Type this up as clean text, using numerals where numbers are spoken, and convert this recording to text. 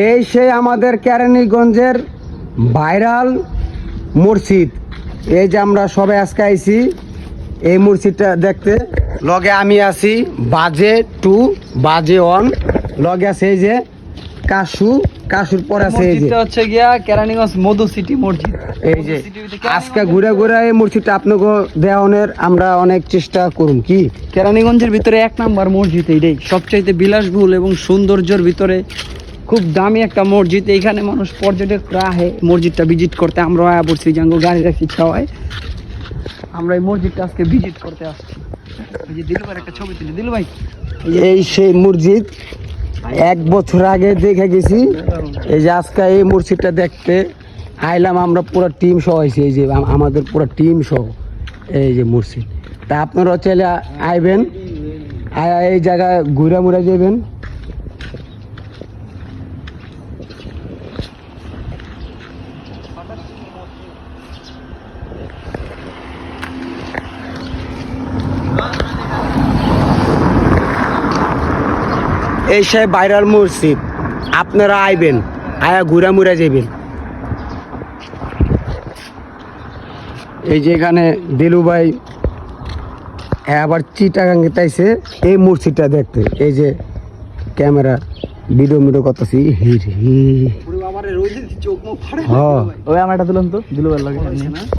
এই সেই আমাদের কেরানীগঞ্জের ভাইরাল মসজিদ। এই যে আমরা সবাই আজকে আইছি এই মসজিদটা দেখতে। লগে আমি আছি, বাজে 2 বাজে 1, লগে আছে এই যে কাশুর পর আছে এই যে মসজিদটা হচ্ছে গিয়া কেরানীগঞ্জ মধু সিটি মসজিদ। এই যে আজকে ঘুরে ঘুরে এই মসজিদটা আপনাকে দেওয়ানোর আমরা অনেক চেষ্টা করুন। কি কেরানীগঞ্জের ভিতরে 1 নাম্বার মসজিদ এইটাই, সবচাইতে বিলাসবহুল এবং সৌন্দর্যের ভিতরে খুব দামি একটা মসজিদ। এইখানে মানুষ পর্যটকরা আহে মসজিদটা ভিজিট করতে। আমরা আয়া পড়ছি জাঙ্গো গাড়ি রাখছি খাওয়ায়, আমরা এই মসজিদটা আজকে ভিজিট করতে আসছি। এই যে দিলু ভাই একটা ছবি তুলি, দিলু ভাই এই সেই মসজিদ 1 বছর আগে দেখে গেছি। এই যে আজকে এই মসজিদটা দেখতে আইলাম আমরা, পুরো টিম সহ আইছি। এই যে আমাদের পুরো টিম সহ এই যে মসজিদ। তা আপনারা চাইলে আইবেন, আয়া এই জায়গায় ঘুরে মুড়ে যাবেন। এই সেই ভাইরাল মসজিদ, আপনারা আইবেন, আয়া ঘুরা মুড়া যাবেন। এই যে এখানে দিলু ভাই আবার চিটাগাঙ্গে তাইছে এই মসজিদটা দেখতে। এই যে ক্যামেরা ভিডিও করতেছি। আমার রোজ চোখ মুখ ফাড়ে। হ্যাঁ ওই আমার এটা দিলাম তো দিলু ভাই লাগে।